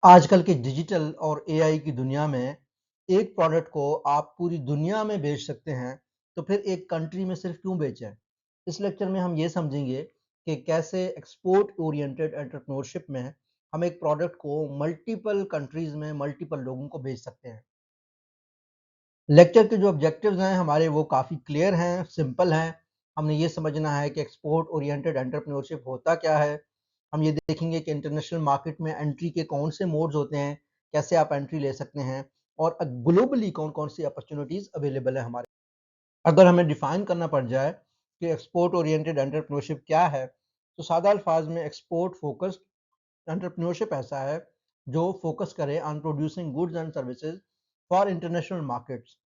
आजकल के डिजिटल और एआई की दुनिया में एक प्रोडक्ट को आप पूरी दुनिया में बेच सकते हैं, तो फिर एक कंट्री में सिर्फ क्यों बेचें? इस लेक्चर में हम ये समझेंगे कि कैसे एक्सपोर्ट ओरिएंटेड एंटरप्रेन्योरशिप में हम एक प्रोडक्ट को मल्टीपल कंट्रीज में मल्टीपल लोगों को बेच सकते हैं। लेक्चर के जो ऑब्जेक्टिव्स हैं हमारे वो काफ़ी क्लियर हैं, सिंपल हैं। हमने ये समझना है कि एक्सपोर्ट ओरिएंटेड एंटरप्रेन्योरशिप होता क्या है? हम ये देखेंगे कि इंटरनेशनल मार्केट में एंट्री के कौन से मोड्स होते हैं, कैसे आप एंट्री ले सकते हैं और ग्लोबली कौन-कौन सी अपॉर्च्युनिटीज़ अवेलेबल है हमारे। अगर हमें डिफाइन करना पड़ जाए कि एक्सपोर्ट ओरिएंटेड एंटरप्रेन्योरशिप क्या है, तो सादा अल्फाज में एक्सपोर्ट फोकस्ड एंटरप्रेन्योरशिप ऐसा है जो फोकस करे on producing goods and services for international markets.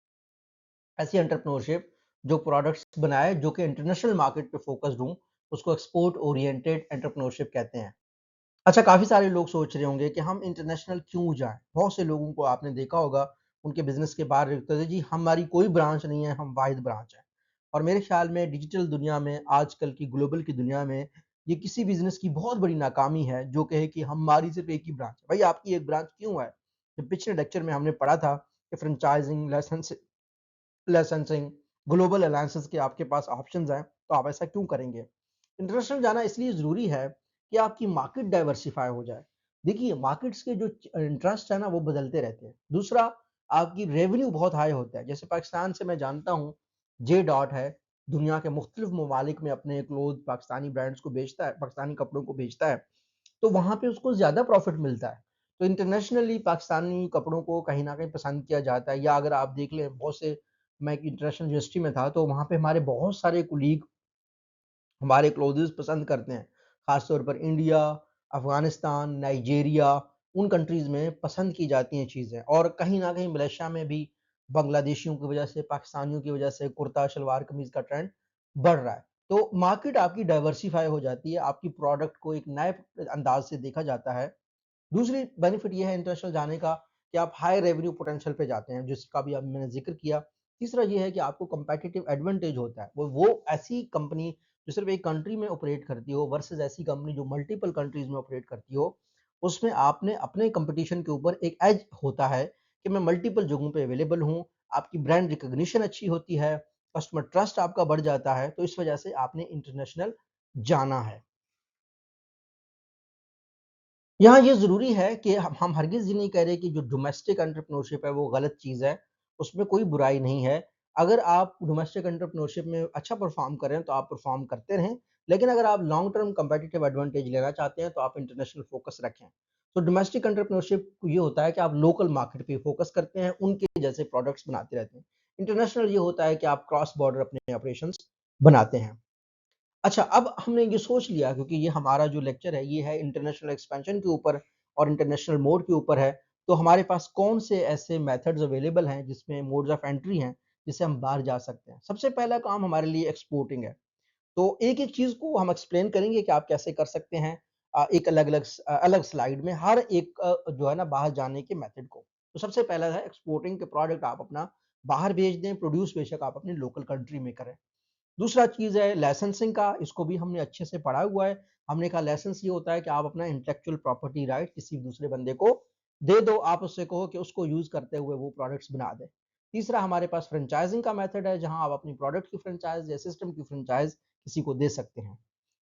ऐसी एंटरप्रेन्योरशिप जो प्रोडक्ट्स बनाए जो कि इंटरनेशनल मार्केट पे फोकस्ड हों, उसको एक्सपोर्ट ओरिएंटेड एंटरप्रेन्योरशिप कहते हैं। अच्छा, काफ़ी सारे लोग सोच रहे होंगे कि हम इंटरनेशनल क्यों जाएँ? बहुत से लोगों को आपने देखा होगा, उनके बिज़नेस के बाहर लिखते थे जी हमारी कोई ब्रांच नहीं है, हम वाहिद ब्रांच हैं। और मेरे ख़्याल में डिजिटल दुनिया में, आजकल की ग्लोबल की दुनिया में, ये किसी बिज़नेस की बहुत बड़ी नाकामी है जो कहे कि हमारी सिर्फ़ एक ही ब्रांच है। भई आपकी एक ब्रांच क्यों है? जब पिछले लेक्चर में हमने पढ़ा था कि फ्रेंचाइज़िंग, लाइसेंसिंग, ग्लोबल अलायंसेस के आपके पास ऑप्शंस हैं, तो आप ऐसा क्यों करेंगे? इंटरनेशनल जाना इसलिए ज़रूरी है कि आपकी मार्केट डाइवर्सिफ़ाई हो जाए। देखिए, मार्केट्स के जो इंटरेस्ट है ना, वो बदलते रहते हैं। दूसरा, आपकी रेवेन्यू बहुत हाई होता है। जैसे पाकिस्तान से मैं जानता हूँ, जे डॉट है, दुनिया के मुख्तलिफ ममालिक में अपने क्लोथ पाकिस्तानी ब्रांड्स को बेचता है, पाकिस्तानी कपड़ों को बेचता है, तो वहाँ पे उसको ज़्यादा प्रॉफ़िट मिलता है। तो इंटरनेशनली पाकिस्तानी कपड़ों को कहीं न कहीं पसंद किया जाता है या अगर आप देख लें बहुत से, मैं एक इंटरनेशनल यूनिवर्सिटी में था, तो वहाँ पे हमारे बहुत सारे कोलीग हमारे क्लोथ्स पसंद करते हैं। ख़ास तौर पर इंडिया, अफ़गानिस्तान, नाइजीरिया, उन कंट्रीज़ में पसंद की जाती हैं चीज़ें और कहीं न कहीं मलेशिया में भी बांग्लादेशियों की वज़ह से, पाकिस्तानियों की वज़ह से कुर्ता, शलवार कमीज़ का ट्रेंड बढ़ रहा है। तो मार्केट आपकी डाइवर्सिफ़ाई हो जाती है, आपकी प्रोडक्ट को एक नए अंदाज़ से देखा जाता है। दूसरी बेनिफिट ये है इंटरनेशनल जाने का कि आप हाई रेवेन्यू पोटेंशियल पे जाते हैं, जिसका भी अब मैंने ज़िक्र किया। तीसरा ये है कि आपको कॉम्पिटिटिव एडवांटेज होता है। वो ऐसी कंपनी जो सिर्फ़ एक कंट्री में ऑपरेट करती हो वर्सेस ऐसी कंपनी जो मल्टीपल कंट्रीज़ में ऑपरेट करती हो, उसमें आपने अपने कॉम्पिटिशन के ऊपर एक एज होता है कि मैं मल्टीपल जगहों पे अवेलेबल हूँ, आपकी ब्रांड रिकॉग्निशन अच्छी होती है, कस्टमर ट्रस्ट आपका बढ़ जाता है, तो इस वजह से आपने इंटरनेशनल जाना है। यहाँ ये ज़रूरी है कि हम हरगिज़ ये नहीं कह रहे कि जो डोमेस्टिक एंटरप्रेन्योरशिप है वो गलत चीज़ है, उसमें कोई बुराई नहीं है। अगर आप डोमेस्टिक एंटरप्रेन्योरशिप में अच्छा परफ़ॉर्म कर रहे हैं, तो आप परफ़ॉर्म करते रहें, लेकिन अगर आप लॉन्ग टर्म कम्पेटिटिव एडवांटेज लेना चाहते हैं, तो आप इंटरनेशनल फ़ोकस रखें। तो डोमेस्टिक एंटरप्रेन्योरशिप ये होता है कि आप लोकल मार्केट पे फ़ोकस करते हैं, उनके जैसे प्रोडक्ट्स बनाते रहते हैं। इंटरनेशनल ये होता है कि आप क्रॉस बॉर्डर अपने ऑपरेशंस बनाते हैं। अच्छा, अब हमने ये सोच लिया क्योंकि ये हमारा जो लेक्चर है, ये है इंटरनेशनल एक्सपेंशन के ऊपर और इंटरनेशनल मोड के ऊपर है। तो हमारे पास कौन से ऐसे मेथड्स अवेलेबल हैं, जिसमें मोड्स ऑफ एंट्री हैं, जिससे हम बाहर जा सकते हैं। सबसे पहला काम हमारे लिए एक्सपोर्टिंग है। तो एक-एक चीज़ को हम एक्सप्लेन करेंगे कि आप कैसे कर सकते हैं एक अलग स्लाइड में हर एक जो है ना बाहर जाने के मेथड को। तो सबसे पहला है एक्सपोर्टिंग के प्रोडक्ट आप अपना बाहर भेज दें, प्रोड्यूस बेशक आप अपनी लोकल कंट्री में करें। दूसरा चीज़ है लाइसेंसिंग का, इसको भी हमने अच्छे से पढ़ा हुआ है। हमने कहा लाइसेंस ये होता है कि आप अपना इंटेलेक्चुअल प्रॉपर्टी राइट किसी दूसरे बंदे को दे दो, आप उससे कहो कि उसको यूज़ करते हुए वो प्रोडक्ट्स बना दे। तीसरा हमारे पास फ्रेंचाइज़िंग का मेथड है, जहाँ आप अपनी प्रोडक्ट की फ्रेंचाइज़ या सिस्टम की फ्रेंचाइज़ किसी को दे सकते हैं।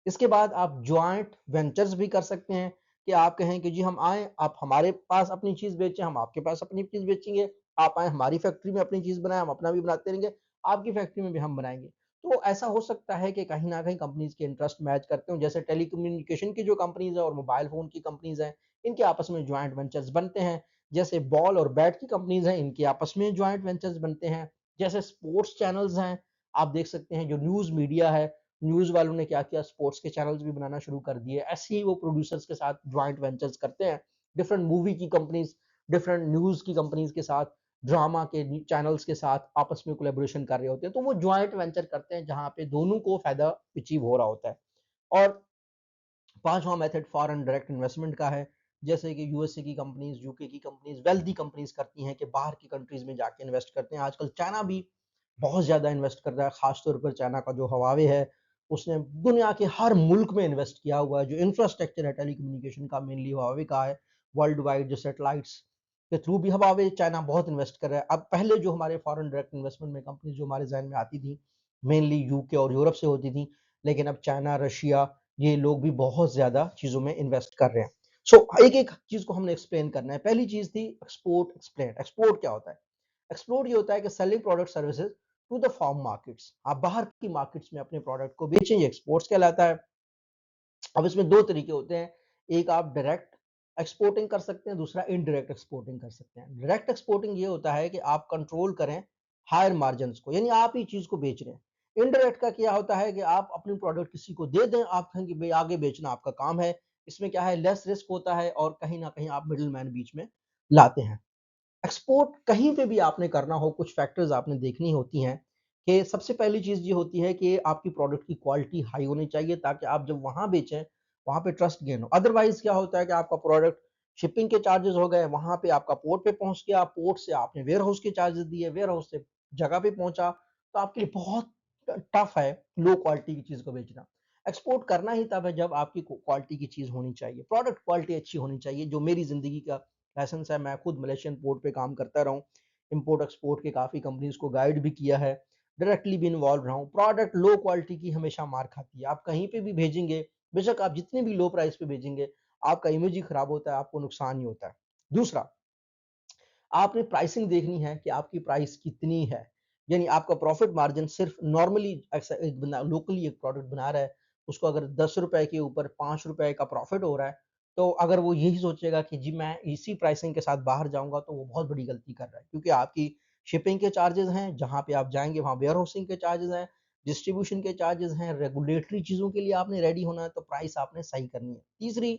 इसके बाद आप जॉइंट वेंचर्स भी कर सकते हैं कि आप कहें कि जी हम आएँ, आप हमारे पास अपनी चीज़ बेचें, हम आपके पास अपनी चीज़ बेचेंगे। आप आएँ हमारी फैक्ट्री में अपनी चीज़ बनाएँ, हम अपना भी बनाते रहेंगे, आपकी फैक्ट्री में भी हम बनाएँगे। तो ऐसा हो सकता है कि कहीं न कहीं कंपनीज़ के इंटरेस्ट मैच करते हों, जैसे टेलीकम्युनिकेशन की जो कंपनीज़ हैं और मोबाइल फ़ोन की कंपनीज़ हैं, इनके आपस में जॉइंट वेंचर्स बनते हैं। जैसे बॉल और बैट की कंपनीज़ हैं, इनके आपस में जॉइंट वेंचर्स बनते हैं। जैसे स्पोर्ट्स चैनल्स हैं, आप देख सकते हैं जो न्यूज़ मीडिया है, न्यूज़ वालों ने क्या किया स्पोर्ट्स के चैनल्स भी बनाना शुरू कर दिए। ऐसे ही वो प्रोड्यूसर्स के साथ जॉइंट वेंचर्स करते हैं। डिफरेंट मूवी की कंपनीज़, डिफरेंट न्यूज़ की कंपनीज़ के साथ, ड्रामा के चैनल्स के साथ आपस में कोलैबोरेशन कर रहे होते हैं। तो वो जॉइंट वेंचर करते हैं जहाँ पे दोनों को फ़ायदा अचीव हो रहा होता है। और पाँचवाँ मेथड फॉरेन डायरेक्ट इन्वेस्टमेंट का है। जैसे कि यूएसए की कंपनीज़, यूके की कंपनीज़, वेल्दी कंपनीज़ करती हैं कि बाहर की कंट्रीज़ में जाके इन्वेस्ट करते हैं। आजकल चाइना भी बहुत ज़्यादा इन्वेस्ट कर रहा है, ख़ास तौर पर चाइना का जो हुआवे है, उसने दुनिया के हर मुल्क में इन्वेस्ट किया हुआ है। जो इंफ्रास्ट्रक्चर है टेलीकम्युनिकेशन का मेनली हुआवे का है, वर्ल्ड वाइड जो सैटेलाइट्स के थ्रू भी हवावे चाइना बहुत इन्वेस्ट कर रहा है। अब पहले जो हमारे फॉरेन डायरेक्ट इन्वेस्टमेंट में कंपनी जो हमारे जहन में आती थी मेनली यूके और यूरोप से होती थी, लेकिन अब चाइना, रशिया ये लोग भी बहुत ज्यादा चीजों में इन्वेस्ट कर रहे हैं। एक एक चीज को हमने एक्सप्लेन करना है। पहली चीज थी एक्सपोर्ट एक्सप्लेन। एक्सपोर्ट क्या होता है? एक्सपोर्ट ये होता है कि selling product services to the form markets. आप बाहर की मार्केट्स में अपने प्रोडक्ट को बेचें, ये एक्सपोर्ट्स कहलाता है। अब इसमें दो तरीके होते हैं, एक आप डायरेक्ट एक्सपोर्टिंग कर सकते हैं, दूसरा इनडायरेक्ट एक्सपोर्टिंग कर सकते हैं। डायरेक्ट एक्सपोर्टिंग ये होता है कि आप कंट्रोल करें हायर मार्जिन को, यानी आप ही चीज को बेच रहे हैं। इनडायरेक्ट का क्या होता है कि आप अपनी प्रोडक्ट किसी को दे दें, आप कहें कि भाई आगे बेचना आपका काम है। इसमें क्या है, लेस रिस्क होता है और कहीं ना कहीं आप मिडिल मैन बीच में लाते हैं। एक्सपोर्ट कहीं पे भी आपने करना हो, कुछ फैक्टर्स आपने देखनी होती हैं कि सबसे पहली चीज ये होती है कि आपकी प्रोडक्ट की क्वालिटी हाई होनी चाहिए, ताकि आप जब वहां बेचें वहां पे ट्रस्ट गेन हो। अदरवाइज क्या होता है कि आपका प्रोडक्ट शिपिंग के चार्जेस हो गए, वहां पे आपका पोर्ट पे पहुंच गया, पोर्ट से आपने वेयर हाउस के चार्जेस दिए, वेयर हाउस से जगह पे पहुंचा, तो आपके लिए बहुत टफ है लो क्वालिटी की चीज को बेचना। एक्सपोर्ट करना ही तब है जब आपकी क्वालिटी की चीज होनी चाहिए, प्रोडक्ट क्वालिटी अच्छी होनी चाहिए। जो मेरी जिंदगी का लाइसेंस है, मैं खुद मलेशियन पोर्ट पे काम करता रहा हूँ, इम्पोर्ट एक्सपोर्ट के काफ़ी कंपनीज को गाइड भी किया है, डायरेक्टली भी इन्वॉल्व रहा हूँ। प्रोडक्ट लो क्वालिटी की हमेशा मार खाती है। आप कहीं पे भी भेजेंगे, बेशक आप जितने भी लो प्राइस पे भेजेंगे, आपका इमेज ही खराब होता है, आपको नुकसान ही होता है। दूसरा, आपने प्राइसिंग देखनी है कि आपकी प्राइस कितनी है, यानी आपका प्रॉफिट मार्जिन सिर्फ नॉर्मली एक बंदा लोकली एक प्रोडक्ट बना रहा है, उसको अगर 10 रुपए के ऊपर 5 रुपए का प्रॉफिट हो रहा है, तो अगर वो यही सोचेगा कि जी मैं इसी प्राइसिंग के साथ बाहर जाऊंगा, तो वो बहुत बड़ी गलती कर रहा है। क्योंकि आपकी शिपिंग के चार्जेस हैं, जहां पे आप जाएंगे वहां वेयर हाउसिंग के चार्जेस हैं, डिस्ट्रीब्यूशन के चार्जेस हैं, रेगुलेटरी चीजों के लिए आपने रेडी होना है, तो प्राइस आपने सही करनी है। तीसरी,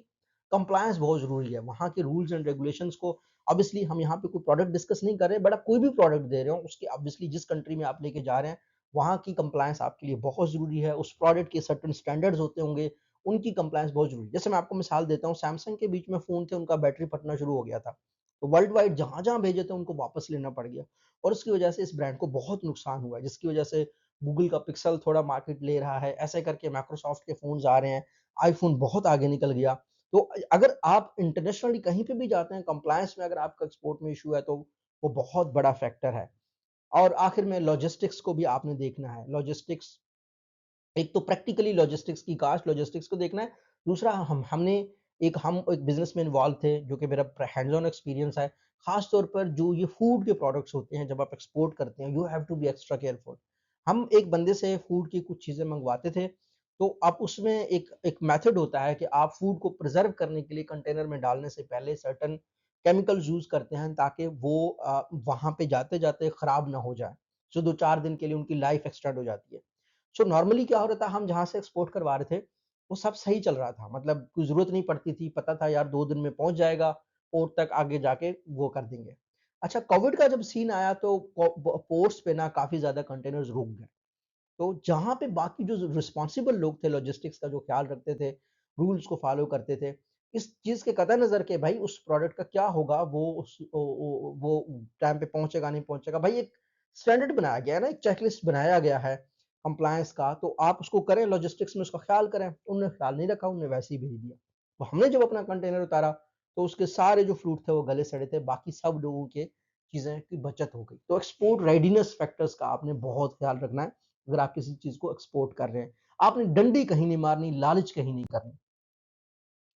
कंप्लायंस बहुत जरूरी है, वहां के रूल्स एंड रेगुलेशंस को। ऑब्वियसली हम यहाँ पे कोई प्रोडक्ट डिस्कस नहीं कर रहे, बट आप कोई भी प्रोडक्ट दे रहे हो, उसके ऑब्वियसली जिस कंट्री में आप लेके जा रहे हैं, वहाँ की कंप्लायंस आपके लिए बहुत जरूरी है। उस प्रोडक्ट के सर्टेन स्टैंडर्ड्स होते होंगे, उनकी कंप्लायंस बहुत जरूरी है। जैसे मैं आपको मिसाल देता हूँ, सैमसंग के बीच में फोन थे, उनका बैटरी फटना शुरू हो गया था, तो वर्ल्ड वाइड जहां जहां भेजे थे उनको वापस लेना पड़ गया, और उसकी वजह से इस ब्रांड को बहुत नुकसान हुआ है, जिसकी वजह से गूगल का पिक्सल थोड़ा मार्केट ले रहा है, ऐसे करके माइक्रोसॉफ्ट के फोन आ रहे हैं, आईफोन बहुत आगे निकल गया। तो अगर आप इंटरनेशनली कहीं पे भी जाते हैं, कंप्लायंस में अगर आपका एक्सपोर्ट में इशू है, तो वो बहुत बड़ा फैक्टर है। और आखिर में लॉजिस्टिक्स को भी आपने देखना है। लॉजिस्टिक्स, एक तो प्रैक्टिकली लॉजिस्टिक्स की कास्ट लॉजिस्टिक्स को देखना है, दूसरा हम एक बिजनेस में इन्वॉल्व थे, जो कि मेरा हैंड्स ऑन एक्सपीरियंस है। खास तौर पर जो ये फूड के प्रोडक्ट्स होते हैं, जब आप एक्सपोर्ट करते हैं, you have to be extra careful. हम एक बंदे से फूड की कुछ चीजें मंगवाते थे, तो अब उसमें एक एक मेथड होता है कि आप फूड को प्रिजर्व करने के लिए कंटेनर में डालने से पहले सर्टन केमिकल्स यूज करते हैं, ताकि वो वहां पे जाते जाते खराब ना हो जाए। सो 2-4 दिन के लिए उनकी लाइफ एक्सटेंड हो जाती है। सो नॉर्मली क्या हो रहा था, हम जहाँ से एक्सपोर्ट करवा रहे थे, वो सब सही चल रहा था, मतलब कोई जरूरत नहीं पड़ती थी, पता था यार 2 दिन में पहुंच जाएगा, पोर्ट तक आगे जाके वो कर देंगे। अच्छा, कोविड का जब सीन आया, तो पोर्ट्स पे ना काफी ज्यादा कंटेनर्स रुक गए। तो जहाँ पे बाकी जो रिस्पॉन्सिबल लोग थे, लॉजिस्टिक्स का जो ख्याल रखते थे, रूल्स को फॉलो करते थे, इस चीज के कतः नजर के भाई उस प्रोडक्ट का क्या होगा, वो टाइम पे पहुंचेगा नहीं पहुंचेगा, भाई एक स्टैंडर्ड बनाया गया है ना, एक चेकलिस्ट बनाया गया है कंप्लायंस का, तो आप उसको करें, लॉजिस्टिक्स में उसका ख्याल करें। उन्होंने ख्याल नहीं रखा, उन्होंने वैसे ही भेज दिया। तो हमने जब अपना कंटेनर उतारा, तो उसके सारे जो फ्रूट थे वो गले सड़े थे, बाकी सब लोगों के चीजें की बचत हो गई। तो एक्सपोर्ट रेडीनेस फैक्टर्स का आपने बहुत ख्याल रखना है, अगर आप किसी चीज को एक्सपोर्ट कर रहे हैं। आपने डंडी कहीं नहीं मारनी, लालच कहीं नहीं करनी।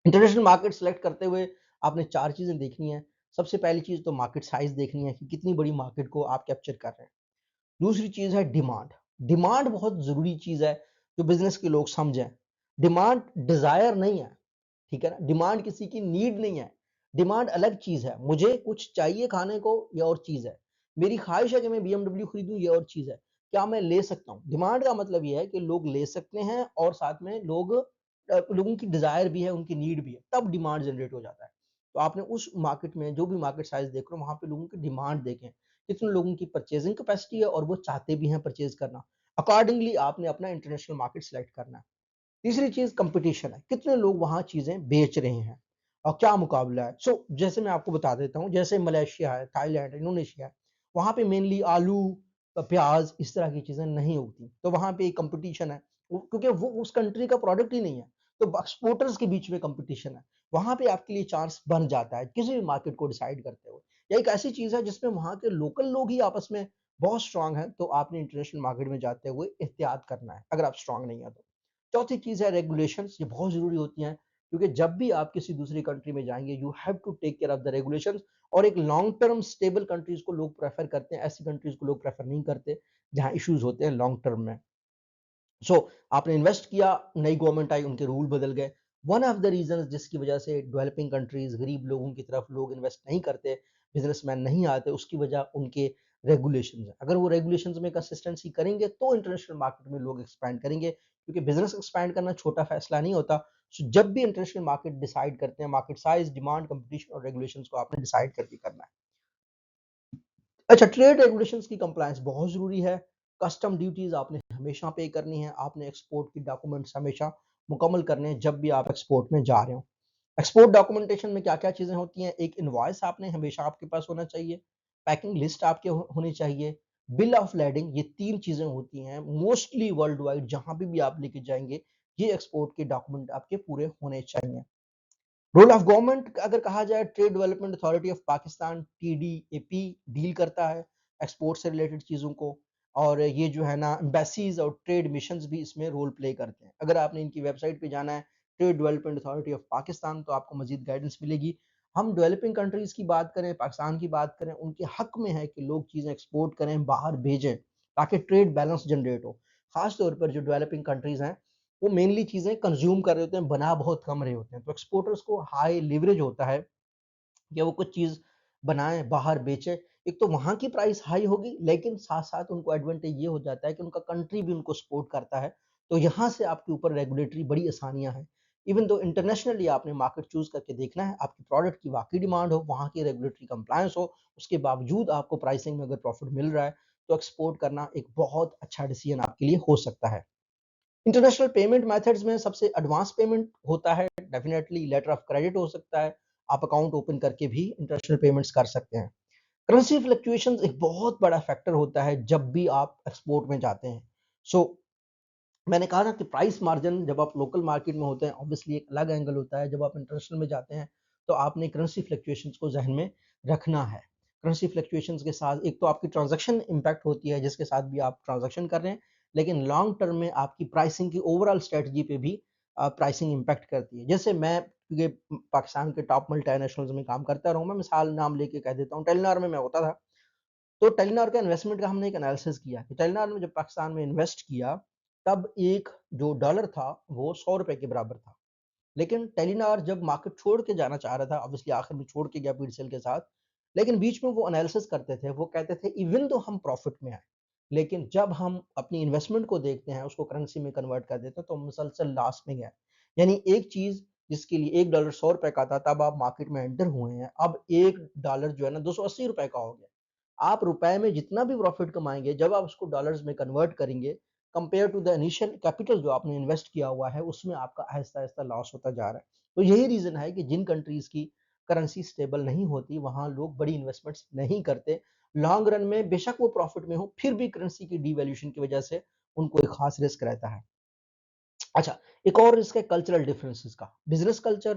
इंटरनेशनल मार्केट सेलेक्ट करते हुए आपने 4 चीजें देखनी है। सबसे पहली चीज तो मार्केट साइज देखनी है कि कितनी बड़ी मार्केट को आप कैप्चर कर रहे हैं। दूसरी चीज है डिमांड। डिमांड बहुत जरूरी चीज है, जो बिजनेस के लोग समझें। डिमांड डिजायर नहीं है, ठीक है ना, डिमांड किसी की नीड नहीं है। डिमांड अलग चीज है, मुझे कुछ चाहिए खाने को, ये और चीज है। मेरी ख्वाहिश है कि मैं बीएमडब्ल्यू खरीदूं, ये और चीज है। क्या मैं ले सकता हूं? डिमांड का मतलब ये है कि लोग ले सकते हैं, और साथ में लोगों की डिजायर भी है, उनकी नीड भी है, तब डिमांड जनरेट हो जाता है। तो आपने उस मार्केट में जो भी मार्केट साइज देख रहे हो, वहां पे लोगों की डिमांड देखें, कितने लोगों की परचेजिंग कैपेसिटी है, और वो चाहते भी हैं परचेज करना। अकॉर्डिंगली आपने अपना इंटरनेशनल मार्केट सेलेक्ट करना है। तीसरी चीज कंपटीशन है, कितने लोग वहां चीजें बेच रहे हैं और क्या मुकाबला है। जैसे मैं आपको बता देता हूँ, जैसे मलेशिया है, थाईलैंड है, इंडोनेशिया है, वहां पे मेनली आलू, प्याज, इस तरह की चीजें नहीं उगती, तो वहां पे कंपटीशन है, क्योंकि वो उस कंट्री का प्रोडक्ट ही नहीं है। तो एक्सपोर्टर्स के बीच में कंपटीशन है, वहां पे आपके लिए चांस बन जाता है किसी भी मार्केट को डिसाइड करते हुए। यह एक ऐसी चीज है जिसमें वहां के लोकल लोग ही आपस में बहुत स्ट्रांग है, तो आपने इंटरनेशनल मार्केट में जाते हुए एहतियात करना है अगर आप स्ट्रांग नहीं है तो। चौथी चीज है रेगुलेशंस, ये बहुत जरूरी होती हैं, क्योंकि जब भी आप किसी दूसरी कंट्री में जाएंगे you have to take care of the regulations. और एक लॉन्ग टर्म स्टेबल कंट्रीज को लोग प्रेफर करते हैं, ऐसी कंट्रीज को लोग प्रेफर नहीं करते जहां इश्यूज होते हैं लॉन्ग टर्म में। आपने इन्वेस्ट किया, नई गवर्नमेंट आई, उनके रूल बदल गए। वन ऑफ द रीजन जिसकी वजह से डेवलपिंग कंट्रीज गरीब लोगों की तरफ लोग इन्वेस्ट नहीं करते, बिजनेसमैन नहीं आते, उसकी वजह उनके रेगुलेशन है। अगर वो रेगुलेशन में कंसिस्टेंसी करेंगे तो इंटरनेशनल मार्केट में लोग एक्सपैंड करेंगे, क्योंकि बिजनेस एक्सपैंड करना छोटा फैसला नहीं होता। जब भी इंटरनेशनल मार्केट डिसाइड करते हैं, मार्केट साइज, डिमांड, कंपटीशन और रेगुलेशन को आपने डिसाइड करके करना है। अच्छा, ट्रेड रेगुलेशंस की कंप्लायंस बहुत जरूरी है। कस्टम ड्यूटीज आपने हमेशा पे करनी है, आपने एक्सपोर्ट की डॉक्यूमेंट्स हमेशा मुकम्मल करने हैं जब भी आप एक्सपोर्ट में जा रहे हो। एक्सपोर्ट डॉक्यूमेंटेशन में क्या क्या चीजें होती हैं, एक इनवॉइस आपने हमेशा आपके पास होना चाहिए, पैकिंग लिस्ट आपके होनी चाहिए, बिल ऑफ लैडिंग, ये तीन चीजें होती हैं मोस्टली वर्ल्ड वाइड जहां भी आप लेके जाएंगे, ये एक्सपोर्ट के डॉक्यूमेंट आपके पूरे होने चाहिए। रोल ऑफ गवर्नमेंट अगर कहा जाए, trade development authority of Pakistan TDAP deal करता है एक्सपोर्ट से रिलेटेड चीजों को, और ये जो है ना एम्बेसीज और ट्रेड मिशंस भी इसमें रोल प्ले करते हैं। अगर आपने इनकी वेबसाइट पे जाना है, trade development authority of Pakistan, तो आपको मजीद गाइडेंस मिलेगी। हम डेवलपिंग कंट्रीज की बात करें, पाकिस्तान की बात करें, उनके हक में है कि लोग चीजें एक्सपोर्ट करें, बाहर भेजें, ताकि ट्रेड बैलेंस जनरेट हो। खास तौर पर जो डेवलपिंग कंट्रीज हैं वो मेनली चीजें कंज्यूम कर रहे होते हैं, बना बहुत कम रहे होते हैं, तो एक्सपोर्टर्स को हाई लिवरेज होता है कि वो कुछ चीज बनाएं, बाहर बेचे। एक तो वहां की प्राइस हाई होगी, लेकिन साथ साथ उनको एडवांटेज ये हो जाता है कि उनका कंट्री भी उनको सपोर्ट करता है, तो यहाँ से आपके ऊपर रेगुलेटरी बड़ी आसानियां हैं। इवन तो इंटरनेशनली आपने मार्केट चूज करके देखना है, आपकी प्रोडक्ट की वाकई डिमांड हो, वहां की रेगुलेटरी कंप्लायंस हो, उसके बावजूद आपको प्राइसिंग में अगर प्रॉफिट मिल रहा है, तो एक्सपोर्ट करना एक बहुत अच्छा डिसीजन आपके लिए हो सकता है। इंटरनेशनल पेमेंट मेथड्स में सबसे एडवांस पेमेंट होता है डेफिनेटली लेटर ऑफ क्रेडिट हो सकता है, आप अकाउंट ओपन करके भी इंटरनेशनल पेमेंट्स कर सकते हैं। करेंसी फ्लक्चुएशंस एक बहुत बड़ा फैक्टर होता है जब भी आप एक्सपोर्ट में जाते हैं। मैंने कहा ना कि प्राइस मार्जिन जब आप लोकल मार्केट में होते हैं ऑब्वियसली एक अलग एंगल होता है, जब आप इंटरनेशनल में जाते हैं तो आपने करेंसी फ्लक्चुएशंस को जहन में रखना है। करेंसी फ्लक्चुएशंस के साथ एक तो आपकी ट्रांजैक्शन इंपैक्ट होती है जिसके साथ भी आप ट्रांजैक्शन कर रहे हैं, लेकिन लॉन्ग टर्म में आपकी प्राइसिंग की ओवरऑल स्ट्रेटजी पे भी प्राइसिंग इंपैक्ट करती है। जैसे मैं, क्योंकि पाकिस्तान के टॉप मल्टीनेशनल्स में काम करता रहा हूँ, मैं मिसाल नाम लेके कह देता हूँ, टेलीनॉर में मैं होता था। तो टेलीनॉर का इन्वेस्टमेंट का हमने एक एनालिसिस किया कि टेलीनॉर ने जब पाकिस्तान में इन्वेस्ट किया, तब एक जो डॉलर था वो 100 रुपए के बराबर था। लेकिन टेलीनॉर जब मार्केट छोड़ के जाना चाह रहा था, ऑब्वियसली आखिर में छोड़ के गया पीडीसीएल के साथ, लेकिन बीच में वो एनालिसिस करते थे, वो कहते थे इवन तो हम प्रॉफिट में आए, लेकिन जब हम अपनी इन्वेस्टमेंट को देखते हैं, उसको करेंसी में कन्वर्ट कर देते हैं, तो मुसलसल लॉस में गए। यानी एक चीज जिसके लिए एक डॉलर 100 रुपए का था, तब आप मार्केट में एंटर हुए हैं, अब एक डॉलर जो है ना 280 रुपए का हो गया। आप रुपए में जितना भी प्रॉफिट कमाएंगे, जब आप उसको डॉलर्स में कन्वर्ट करेंगे, compare to the initial capital जो आपने इन्वेस्ट किया हुआ है, उसमें आपका आहिस्ता आहिस्ता लॉस होता जा रहा है। तो यही रीजन है कि जिन कंट्रीज की करेंसी स्टेबल नहीं होती, वहां लोग बड़ी इन्वेस्टमेंट्स नहीं करते। लॉन्ग रन में बेशक वो प्रॉफिट में हो, फिर भी करेंसी की डिवैल्यूएशन की वजह से उनको एक खास रिस्क रहता है। अच्छा, एक और इसके कल्चरल डिफरेंसेस का, बिजनेस कल्चर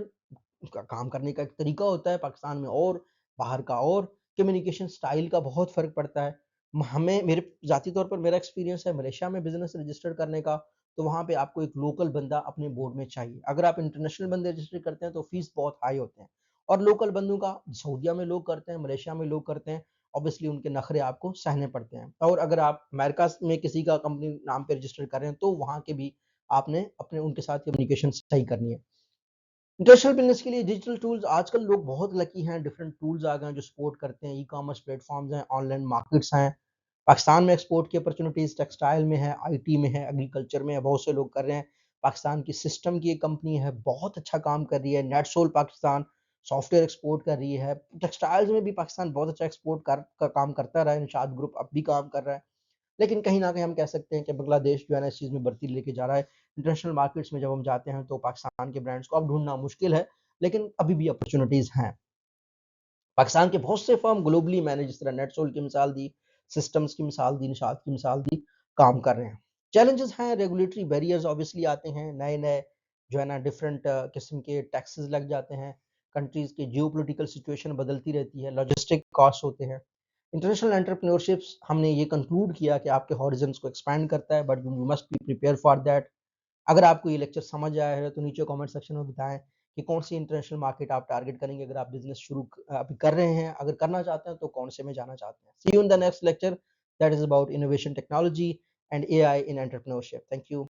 का काम करने का एक तरीका होता है पाकिस्तान में और बाहर का, और कम्युनिकेशन स्टाइल का बहुत फर्क पड़ता है। हमें, मेरे जाती तौर पर मेरा एक्सपीरियंस है मलेशिया में बिजनेस रजिस्टर करने का, तो वहां पे आपको एक लोकल बंदा अपने बोर्ड में चाहिए। अगर आप इंटरनेशनल बंदे रजिस्टर करते हैं तो फीस बहुत हाई होते हैं, और लोकल बंदों का सऊदीया में लोग करते हैं, मलेशिया में लोग करते हैं, ऑब्वियसली उनके नखरे आपको सहने पड़ते हैं। और अगर आप अमेरिका में किसी का कंपनी नाम पे रजिस्टर कर रहे हैं, तो वहां के भी आपने अपने उनके साथ कम्युनिकेशन सही करनी है। इंटरनेशनल बिजनेस के लिए डिजिटल टूल्स, आजकल लोग बहुत लकी हैं, डिफरेंट टूल्स आ गए हैं जो सपोर्ट करते हैं, ई कॉमर्स प्लेटफॉर्म्स हैं, ऑनलाइन मार्केट्स हैं। पाकिस्तान में एक्सपोर्ट की अपॉर्चुनिटीज टेक्सटाइल में है, आईटी में है, एग्रीकल्चर में है, बहुत से लोग कर रहे हैं। पाकिस्तान की सिस्टम की एक कंपनी है, बहुत अच्छा काम कर रही है, नेटसोल पाकिस्तान, सॉफ्टवेयर एक्सपोर्ट कर रही है। टेक्सटाइल्स में भी पाकिस्तान बहुत अच्छा एक्सपोर्ट का काम करता रहा है, निशाद ग्रुप अब भी काम कर रहा है। लेकिन कहीं न कहीं हम कह सकते हैं कि बांग्लादेश जो है ना इस चीज़ में बढ़ती लेके जा रहा है। इंटरनेशनल मार्केट्स में जब हम जाते हैं तो पाकिस्तान के ब्रांड्स को अब ढूँढना मुश्किल है, लेकिन अभी भी अपॉर्च्युनिटीज़ हैं। पाकिस्तान के बहुत से फर्म ग्लोबली मैंने जिस तरह नेटसोल की मिसाल दी, सिस्टम्स की मिसाल दी, निशात की मिसाल दी, काम कर रहे हैं। चैलेंजेस हैं, रेगुलेटरी बैरियर्स ऑब्वियसली आते हैं, नए-नए जो है ना डिफरेंट किस्म के टैक्सेस लग जाते हैं, कंट्रीज़ की जियोपॉलिटिकल सिचुएशन बदलती रहती है, लॉजिस्टिक कॉस्ट होते हैं। इंटरनेशनल एंटरप्रेन्योरशिप्स हमने ये कंक्लूड किया कि आपके हॉरिज़न्स को एक्सपैंड करता है, but you must be prepare for that. अगर आपको ये लेक्चर समझ आया है तो नीचे कमेंट सेक्शन में बताएं कि कौन सी इंटरनेशनल मार्केट आप टारगेट करेंगे अगर आप बिजनेस शुरू अभी कर रहे हैं, अगर करना चाहते हैं तो कौन से में जाना चाहते हैं। See you in the next lecture that is about innovation technology and AI in entrepreneurship. Thank you.